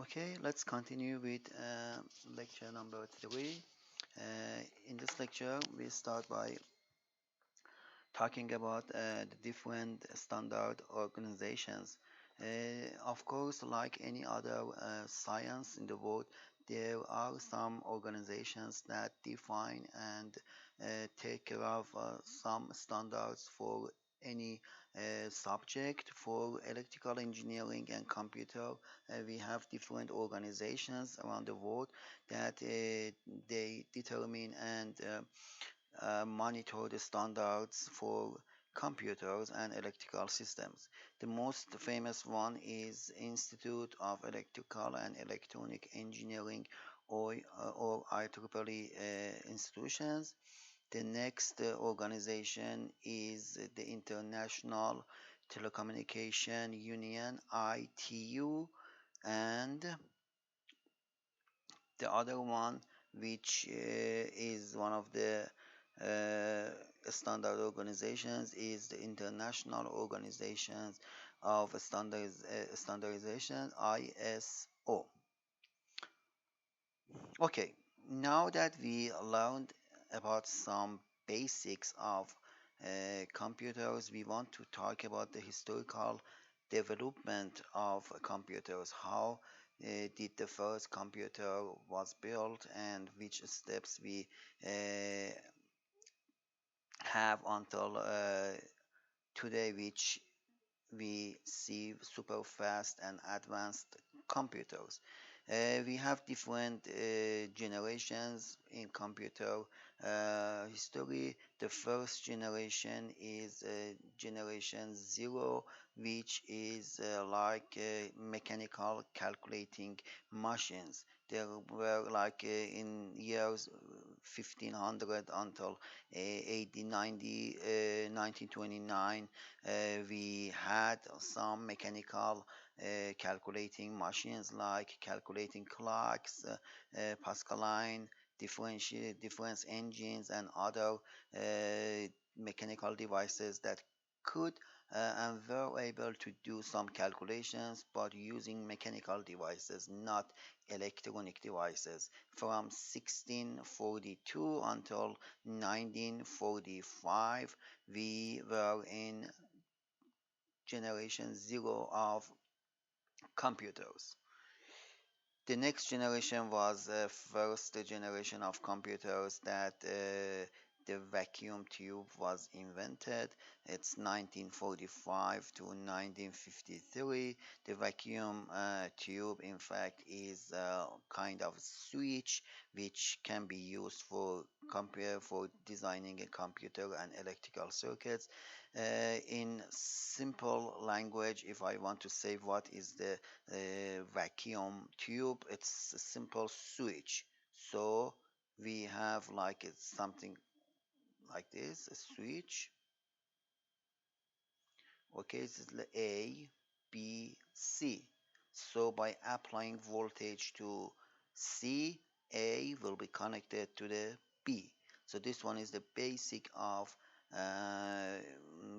Okay, let's continue with lecture number 3. In this lecture, we start by talking about the different standard organizations. Of course, like any other science in the world, there are some organizations that define and take care of some standards for any subject. For electrical engineering and computer, we have different organizations around the world that they determine and monitor the standards for computers and electrical systems. The most famous one is Institute of Electrical and Electronic Engineering, or IEEE institutions. The next organization is the International Telecommunication Union, ITU, and the other one, which is one of the standard organizations, is the International Organizations of Standardization, ISO. Okay, now that we learned about some basics of computers, we want to talk about the historical development of computers. How did the first computer was built, and which steps we uh, have until today, which we see super fast and advanced computers. We have different generations in computer history. The first generation is generation 0, which is like mechanical calculating machines. There were like in years 1500 until 1890, 1929, we had some mechanical calculating machines like calculating clocks, Pascaline, difference engines, and other mechanical devices that could and were able to do some calculations, but using mechanical devices, not electronic devices. From 1642 until 1945, we were in generation 0 of computers. The next generation was the first generation of computers that the vacuum tube was invented. It's 1945 to 1953. The vacuum tube, in fact, is a kind of switch which can be used for designing a computer and electrical circuits. In simple language, if I want to say what is the vacuum tube, it's a simple switch. So we have like it's something like this, a switch. Okay, this is the A, B, C. So by applying voltage to C, A will be connected to the B. So this one is the basic of uh,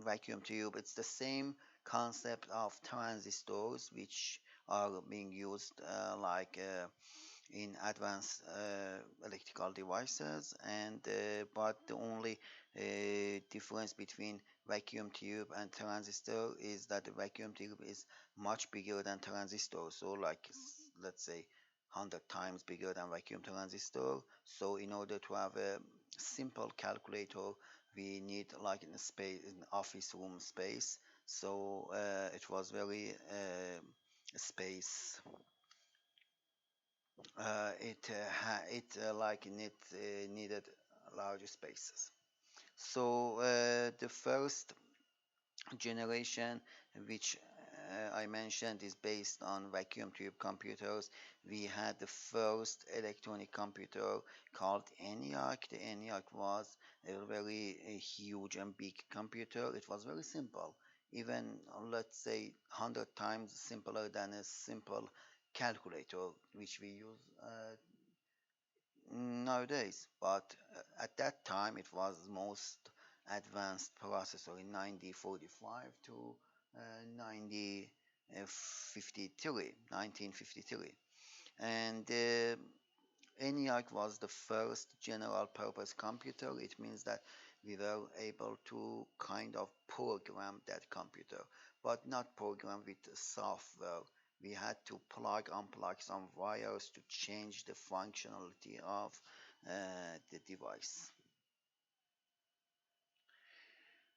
vacuum tube. It's the same concept of transistors, which are being used in advanced electrical devices, and but the only difference between vacuum tube and transistor is that the vacuum tube is much bigger than transistor, so like let's say 100 times bigger than vacuum transistor. So in order to have a simple calculator, we need like in a space, in office room space. So it was very space needed larger spaces. So the first generation, which I mentioned, is based on vacuum tube computers. We had the first electronic computer called ENIAC. The ENIAC was a very huge and big computer. It was very simple, even let's say 100 times simpler than a simple calculator which we use nowadays. But at that time, it was most advanced processor in 1945 to 1953. And ENIAC was the first general purpose computer. It means that we were able to kind of program that computer, but not program with software. We had to unplug some wires to change the functionality of the device.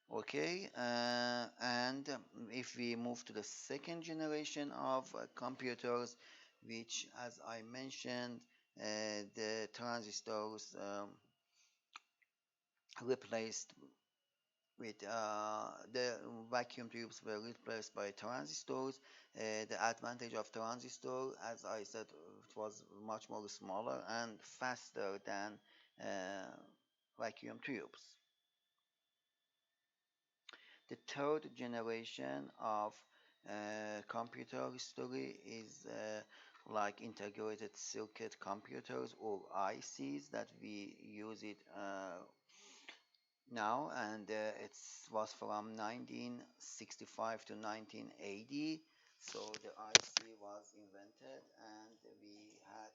Okay, and if we move to the second generation of computers, which, as I mentioned, the transistors replaced with the vacuum tubes were replaced by transistors. The advantage of transistor, as I said, it was much more smaller and faster than vacuum tubes. The third generation of computer history is like integrated circuit computers or ICs that we use it now, and it was from 1965 to 1980. So the IC was invented, and we had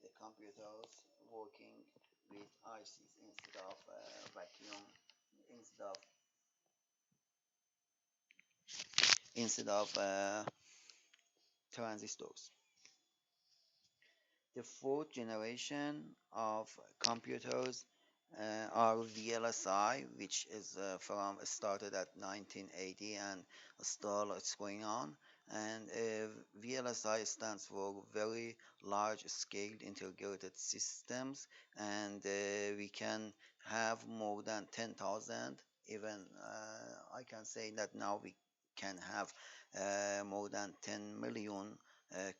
the computers working with ICs instead of vacuum, instead of transistors. The fourth generation of computers are VLSI, which is from started at 1980 and still it's going on. And VLSI stands for Very Large Scale Integrated Systems, and we can have more than 10,000. Even I can say that now we can have more than 10 million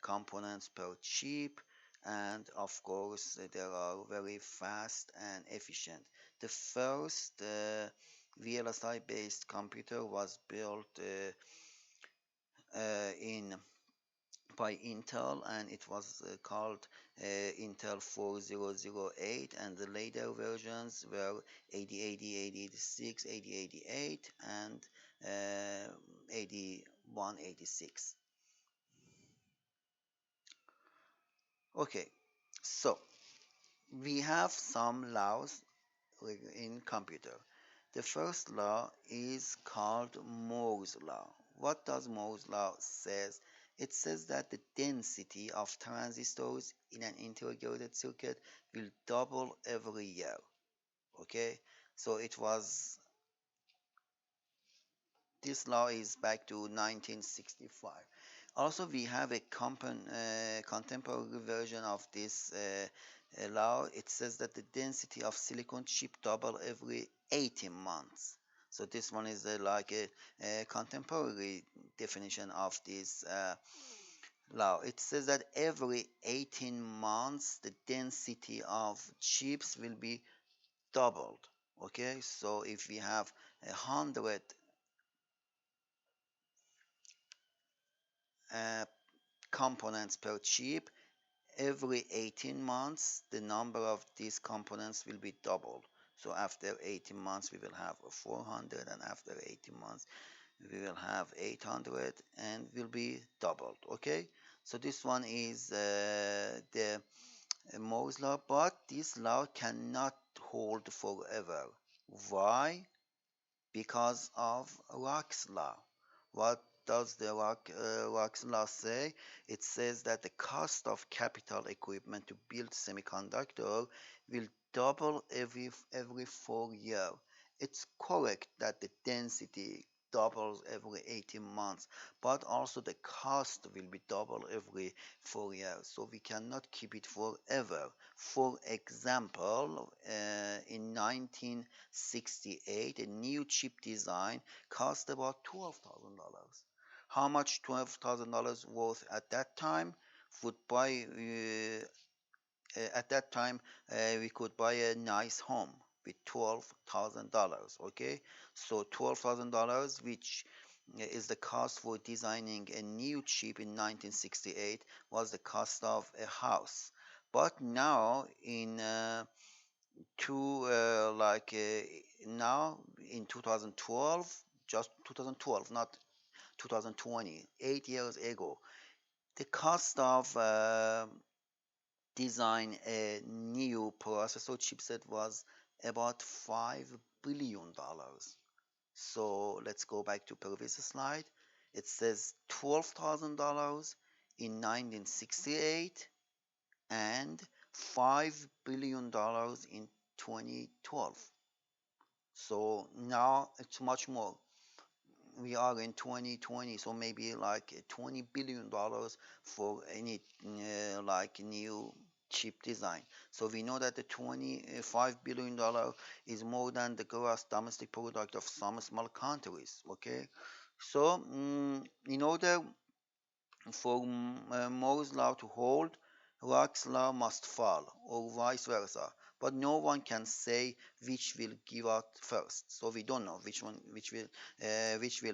components per chip, and of course they are very fast and efficient. The first VLSI based computer was built in by Intel, and it was called Intel 4008, and the later versions were 8080, 8086, 8088, and 8186. Okay, so we have some laws in computer. The first law is called Moore's law. What does Moore's law says? It says that the density of transistors in an integrated circuit will double every year. Okay, so it was, this law is back to 1965. Also, we have a contemporary version of this law. It says that the density of silicon chip double every 18 months. So this one is like a contemporary definition of this law. It says that every 18 months the density of chips will be doubled. Okay, so if we have 100 uh, components per chip, every 18 months the number of these components will be doubled. So after 18 months we will have 400, and after 18 months we will have 800, and will be doubled. Okay, so this one is the Moore's law, but this law cannot hold forever. Why? Because of Rock's law. What does the Rock's law say? It says that the cost of capital equipment to build semiconductor will double every 4 years. It's correct that the density doubles every 18 months, but also the cost will be double every 4 years. So we cannot keep it forever. For example, in 1968, a new chip design cost about $12,000. How much $12,000 worth at that time? Would buy at that time we could buy a nice home with $12,000. Okay, so $12,000, which is the cost for designing a new chip in 1968, was the cost of a house. But now in now in 2012, just 2012, not 2020, 8 years ago, The cost of design a new processor chipset was about $5 billion. So let's go back to previous slide. It says $12,000 in 1968 and $5 billion in 2012. So now it's much more. We are in 2020, so maybe like $20 billion for any like new chip design. So we know that the $25 billion is more than the gross domestic product of some small countries. Okay, so in order for Moore's law to hold, Rock's law must fall, or vice versa. But no one can say which will give out first. So we don't know which will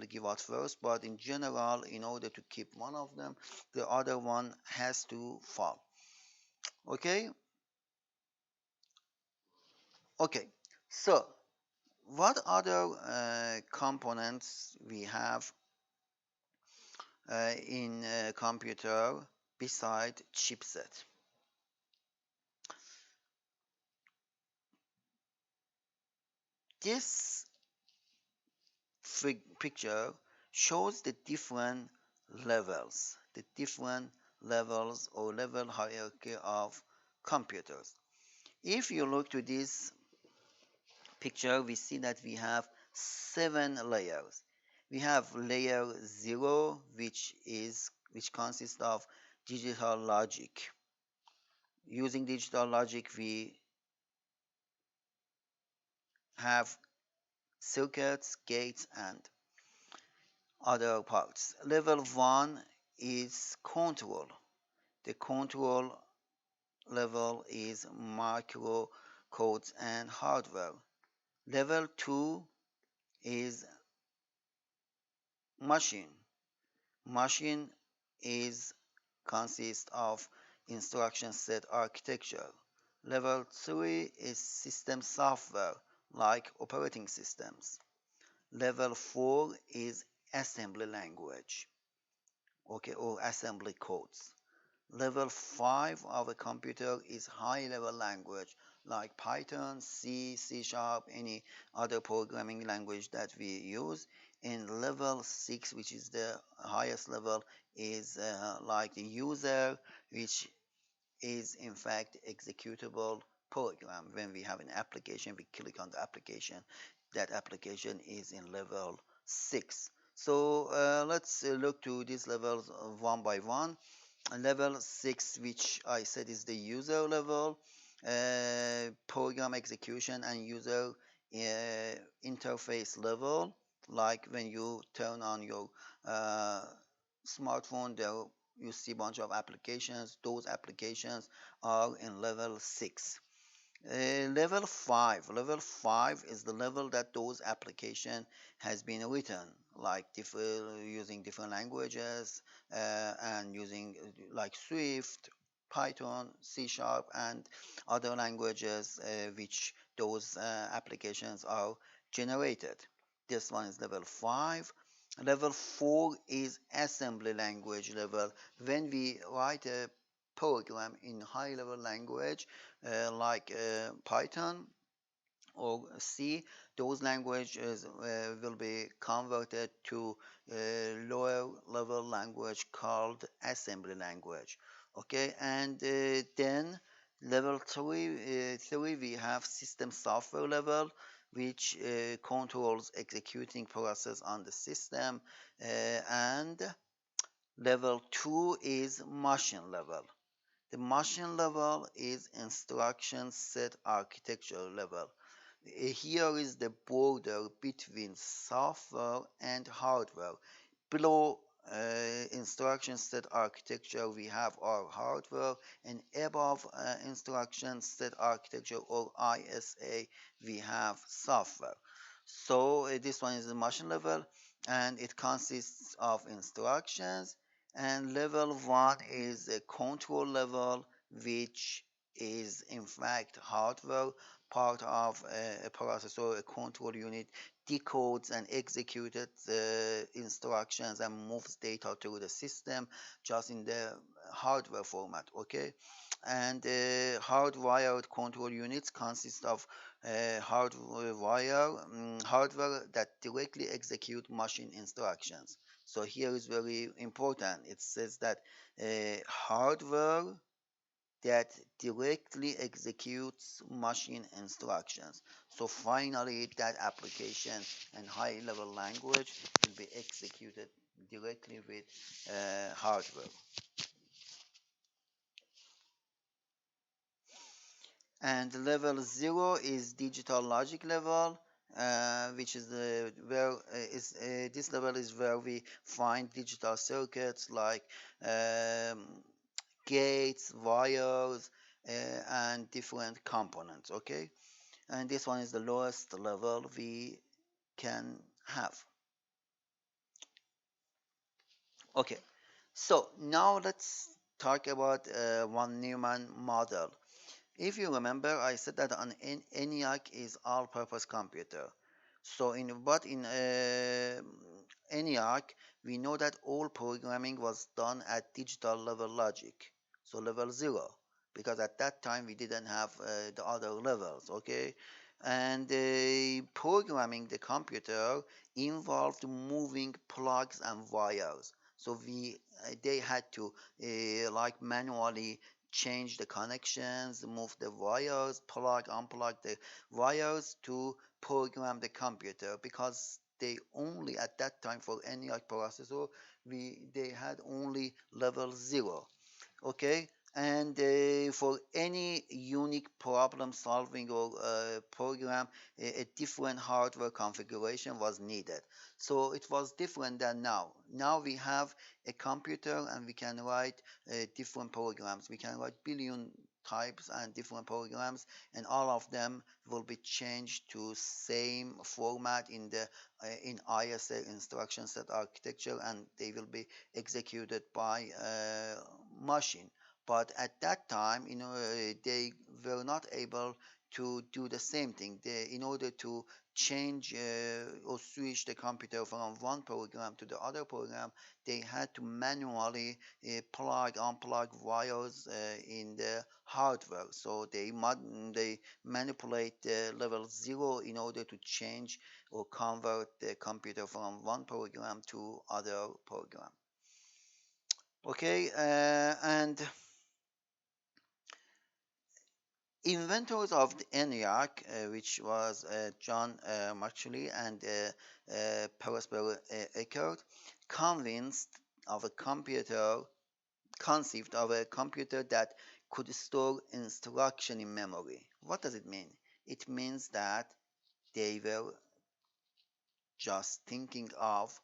give out first. But in general, in order to keep one of them, the other one has to fall. Okay. Okay. So what other components we have in a computer beside chipset? This picture shows the different levels or level hierarchy of computers. If you look to this picture, we see that we have 7 layers. We have layer 0, which consists of digital logic. Using digital logic, we have circuits, gates, and other parts. Level 1 is control. The control level is micro codes and hardware. Level 2 is machine. Machine is consists of instruction set architecture. Level 3 is system software like operating systems. Level 4 is assembly language, okay, or assembly codes. Level 5 of a computer is high level language like Python, C, C Sharp, any other programming language that we use. And level 6, which is the highest level, is like the user, which is in fact executable program. When we have an application, we click on the application. That application is in level 6. So let's look to these levels one by one. Level 6, which I said is the user level, program execution and user interface level. Like when you turn on your uh, smartphone, there you see a bunch of applications. Those applications are in level 6. Level 5 is the level that those application has been written, like using different languages and using like Swift, Python, C Sharp, and other languages which those applications are generated. This one is level 5. Level 4 is assembly language level. When we write a program in high level language like Python or C, those languages will be converted to lower level language called assembly language. Okay, and then level 3, we have system software level, which controls executing process on the system, and level 2 is machine level. The machine level is instruction set architecture level. Here is the border between software and hardware. Below instruction set architecture, we have our hardware, and above instruction set architecture or ISA, we have software. So this one is the machine level, and it consists of instructions. And level 1 is a control level, which is in fact hardware. part of a processor, a control unit, decodes and executes the instructions and moves data to the system just in the hardware format. Okay, and hardwired control units consist of hardware that directly execute machine instructions. So here is very important. It says that hardware that directly executes machine instructions. So finally, that application and high-level language will be executed directly with hardware. And level 0 is digital logic level, which is this level is where we find digital circuits like um, gates, wires, and different components. Okay, and this one is the lowest level we can have. Okay, so now let's talk about von Neumann model. If you remember, I said that an ENIAC is all-purpose computer. So in ENIAC, we know that all programming was done at digital level logic, so level 0, because at that time we didn't have the other levels, okay? And programming the computer involved moving plugs and wires. So they had to like manually change the connections, move the wires, unplug the wires to program the computer, because they only at that time for any processor they had only level 0. Okay, and for any unique problem solving or program, a different hardware configuration was needed. So it was different than now. Now we have a computer and we can write different programs. We can write billion types and different programs, and all of them will be changed to same format in the in ISA, instruction set architecture, and they will be executed by machine. But at that time, they were not able to do the same thing. In order to change or switch the computer from one program to the other program, they had to manually unplug wires in the hardware. So they manipulate the level 0 in order to change or convert the computer from one program to other program. Okay, and inventors of the ENIAC, which was John Marchuli and Percival Eckert, convinced of a computer conceived of a computer that could store instruction in memory. What does it mean? It means that they were just thinking of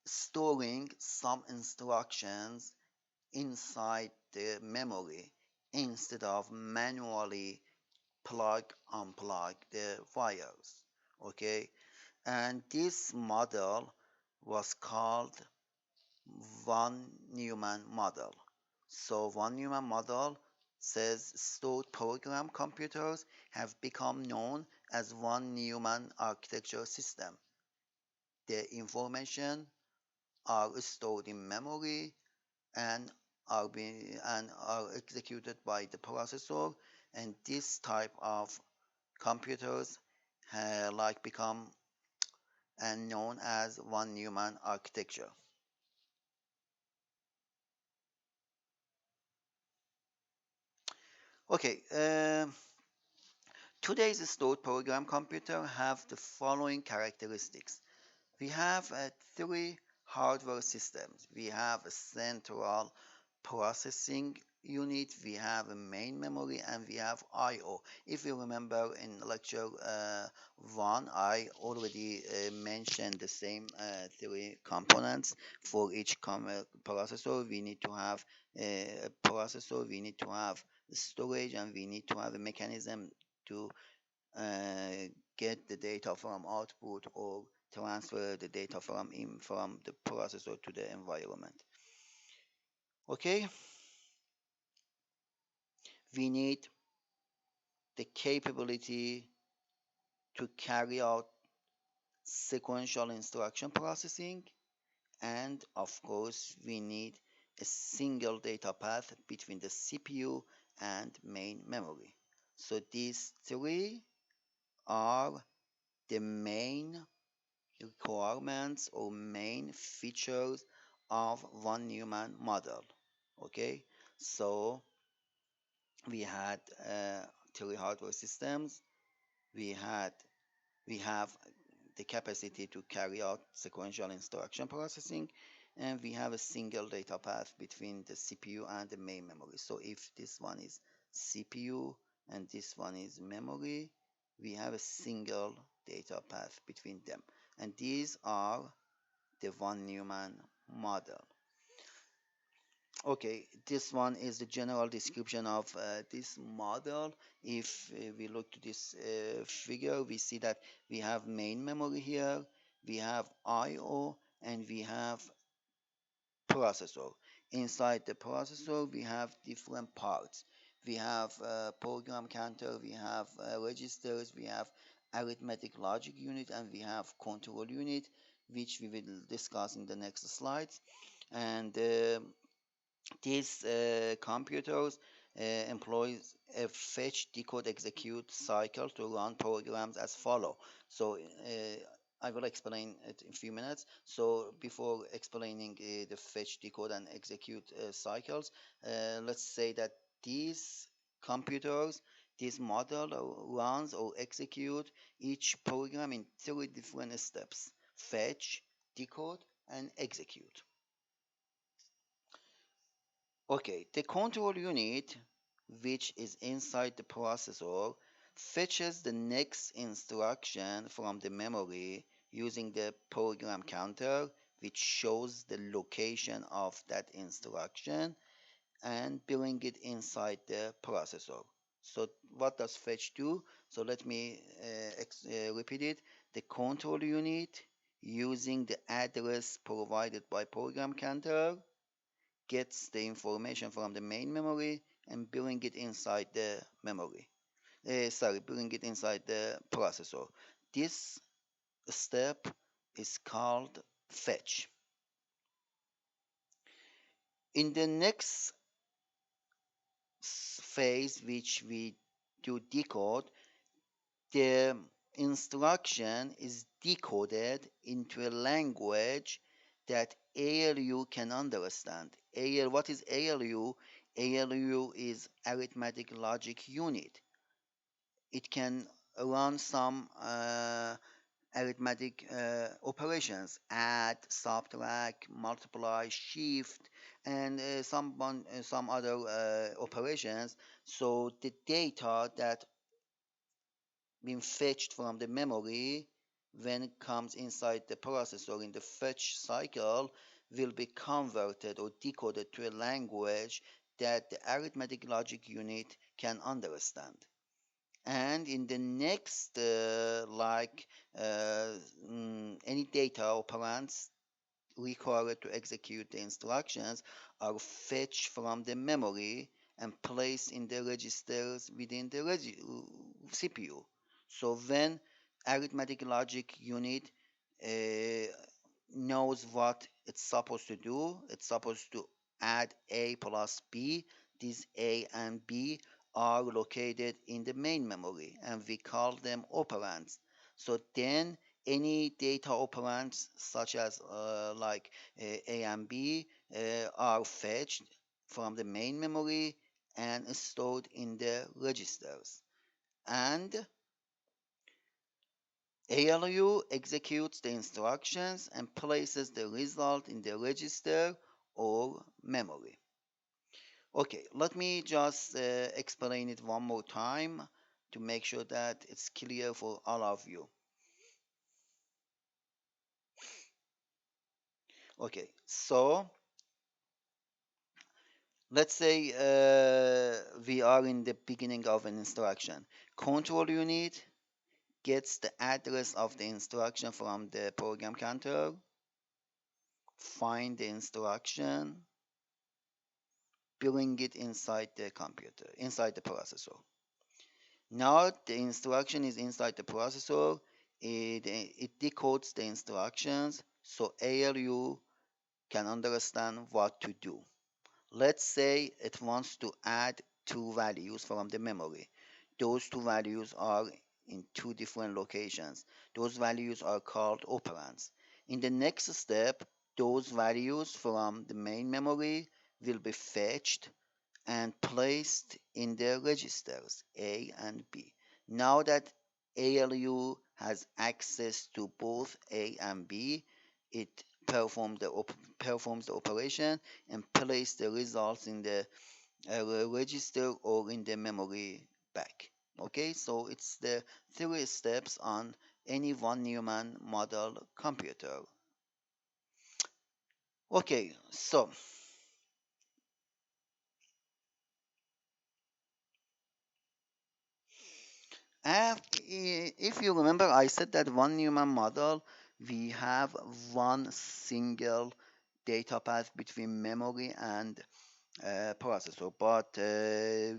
storing some instructions inside the memory instead of manually unplug the wires. Okay, and this model was called von Neumann model. So von Neumann model says stored program computers have become known as von Neumann architecture system. The information are stored in memory and are executed by the processor, and this type of computers like become and known as von Neumann architecture. Okay, today's stored program computer have the following characteristics. We have three hardware systems. We have a central processing unit, we have a main memory, and we have I/O. If you remember in lecture 1, I already mentioned the same three components for each processor. We need to have a processor, we need to have storage, and we need to have a mechanism to uh, get the data from output or transfer the data from the processor to the environment. Okay, we need the capability to carry out sequential instruction processing, and of course we need a single data path between the CPU and main memory. So these three are the main requirements or main features of von Neumann model. Okay, so we had three hardware systems. We had we have the capacity to carry out sequential instruction processing, and we have a single data path between the CPU and the main memory. So if this one is CPU and this one is memory, we have a single data path between them, and these are the von Neumann model. Okay, this one is the general description of this model. If we look to this figure, we see that we have main memory here, we have I/O, and we have processor. Inside the processor, we have different parts. We have program counter, we have registers, we have arithmetic logic unit, and we have control unit, which we will discuss in the next slides. And these computers employs a fetch, decode, execute cycle to run programs as follow. So I will explain it in a few minutes. So before explaining the fetch, decode, and execute cycles, let's say that these computers, this model runs or execute each program in three different steps: fetch, decode, and execute. Okay, the control unit, which is inside the processor, fetches the next instruction from the memory using the program counter, which shows the location of that instruction, and bring it inside the processor. So what does fetch do? So let me repeat it. The control unit, using the address provided by program counter, gets the information from the main memory and bring it inside the memory. Bring it inside the processor. This step is called fetch. In the next phase, which we do decode, the instruction is decoded into a language that ALU can understand. What is ALU? ALU is arithmetic logic unit. It can run some arithmetic operations: add, subtract, multiply, shift, and some other operations. So the data that been fetched from the memory, when it comes inside the processor in the fetch cycle, will be converted or decoded to a language that the arithmetic logic unit can understand. And in the next, any data operands required to execute the instructions are fetched from the memory and placed in the registers within the CPU. So when arithmetic logic unit uh, knows what it's supposed to do, it's supposed to add A plus B. These A and B are located in the main memory, and we call them operands. So then any data operands such as A and B are fetched from the main memory and stored in the registers. And ALU executes the instructions and places the result in the register or memory. Okay, let me just explain it one more time to make sure that it's clear for all of you. Okay, so let's say we are in the beginning of an instruction. Control unit gets the address of the instruction from the program counter, find the instruction, building it inside the computer, inside the processor. Now the instruction is inside the processor. It decodes the instructions so ALU can understand what to do. Let's say it wants to add two values from the memory. Those two values are in two different locations. Those values are called operands. In the next step, those values from the main memory will be fetched and placed in the registers A and B. Now that ALU has access to both A and B, it performs the operation and places the results in the register or in the memory back. Okay, so it's the three steps on any von Neumann model computer. Okay, so if you remember, I said that von Neumann model, we have one single data path between memory and processor, but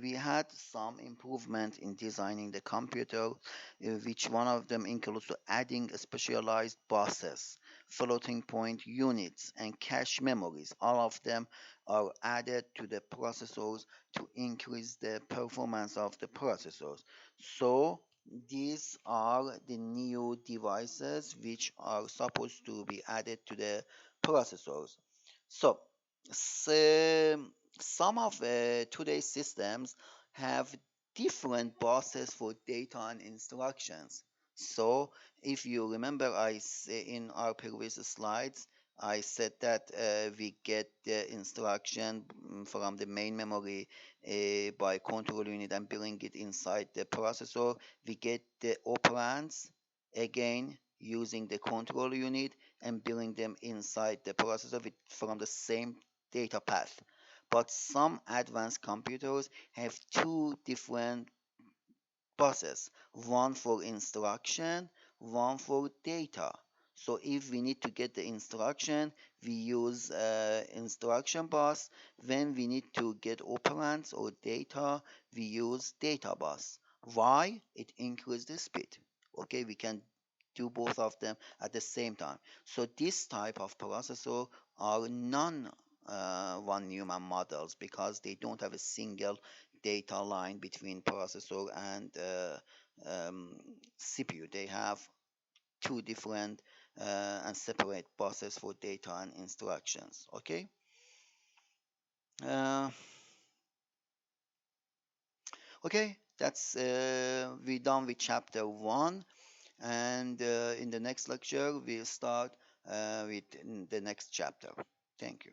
we had some improvement in designing the computer, which one of them includes adding specialized buses, floating point units, and cache memories. All of them are added to the processors to increase the performance of the processors. So these are the new devices which are supposed to be added to the processors. So, some of today's systems have different buses for data and instructions. So, if you remember, in our previous slides, I said that we get the instruction from the main memory by control unit and building it inside the processor. We get the operands again using the control unit and building them inside the processor from the same data path. But some advanced computers have two different buses, one for instruction, one for data. So if we need to get the instruction, we use instruction bus. When we need to get operands or data, we use data bus. Why? It increases the speed. Okay, we can do both of them at the same time. So this type of processor are non von Neumann models because they don't have a single data line between processor and CPU. They have two different and separate buses for data and instructions. Okay. Uh, okay, that's we done with chapter 1, and in the next lecture we'll start with the next chapter. Thank you.